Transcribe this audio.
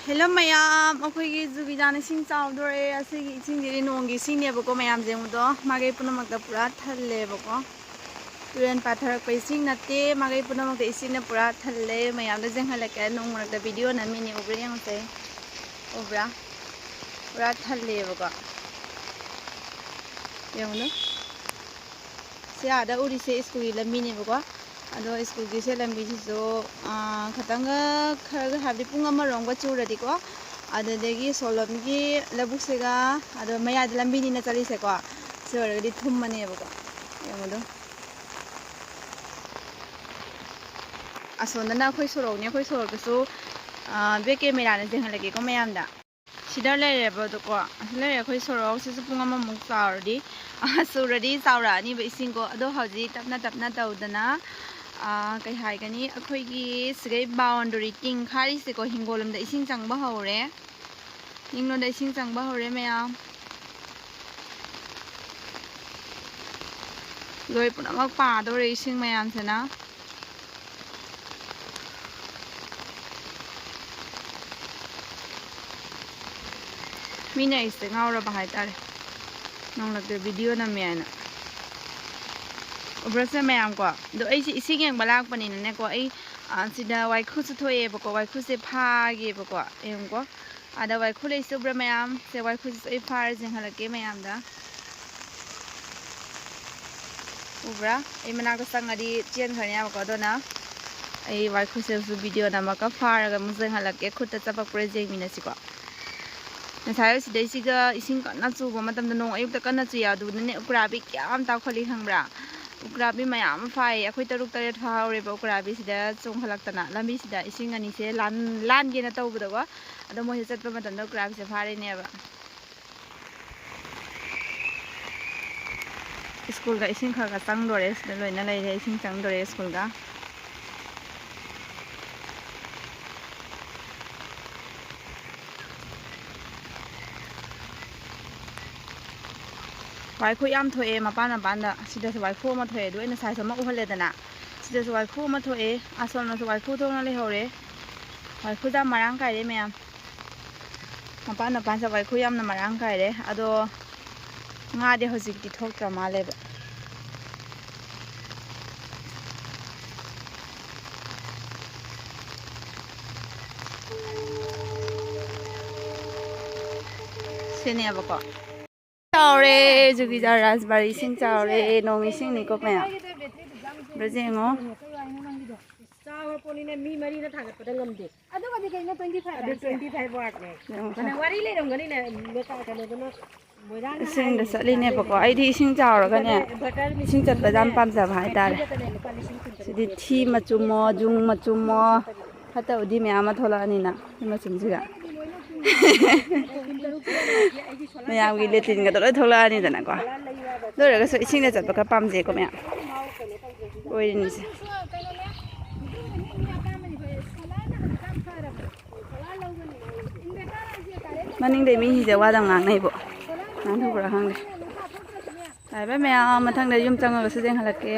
Hello mayam, okay zubidana sing chawdore asi sing diri nongi sing ne bako mayam jemudo magai punamakta pura thalle bako turen patharak pai sing natte magai punamakta ising ne pura thalle mayam da jeng halaka nong marakta video na mini obre yang se obra pura thalle bako yemuno se ada uri se school la mini bako ado school gi se lambi so khatanga kharaga habdi punga marongba churadi ko adadegi solom gi labuk sega ado maya lambi ni na chali se ko so radi thummane ba ko yamodo asonda na khoi sorok ne khoi sorok so be camera na jeng halagi ko mayam da sida le re ba do ko asle re khoi sorok se punga ma muk saurdi so radi saura ni ba ising ko ado haji tapna taudana kai hai gani akhoi gi sigai boundary ting khari se ko hingolam da ising changba hore ningno da ising changba hore mayam loi punamak pa do re ising mayam sana mina ise ngaura ba hai tare nong lak de video na me na obrase mayam ko do ai si ising yang balak pani ne ko ai sida wai khu su thoye ba ko wai khu se pha ge ba ko em ko ada wai khu le su bra mayam se wai khu se pha jing hala ke mayam da ubra ai mana ko sangadi chen khanya ko do na ai wai khu se su video na ma ka pha ga mu jing hala ke khu ta chapak pre jing mina si ko na sai si dei si ga ising ka na chu ba matam da nong ayuk ta ka na chu ya du ne ukra bi kyam ta kholi hangbra Ukrabi mayam fai akhoi taruk taret haure ba ukrabi sida chung halaktana lambi sida ising ani se lan ge na tawbuda go ado mo hechat pa matan da ukrabi se phare ne ba school ga ising kha ga tang dore sida loina lai re ising tang dore school ga wai khu yam thoe mapana banda sida se wai khu ma thoe do ina sai sama uhale dana sida se wai khu ma thoe asol na se wai khu thong na le hore wai khu da marang kai re mem mapana pan sa wai khu yam na marang kai re ado nga de hojik ti thok tra ma le ba sene ba ko Chawre jugi ja raspberry sing chawre nongi sing ni ko pa brajengo chawa poni ne mi mari na thagat pada ngamde adu ka dikai na 25 watt ne mana wari le rong gani ne beka ka ne no boira sing da sali ne ba ko ai di sing chawra ga ne sing chat ba jam pam sa bhai ta re sidi thi machumo jung machumo khata udi me ama thola ani na machum jiga mayam gi letin ga doi thola ani dana ko doi ga so ising da chat ba ka pam je ko me oi ni se maning de mi hi je wa da ngang nei bo nang thu ra hang de ai ba me mathang de yum chang ga se jeng halak ke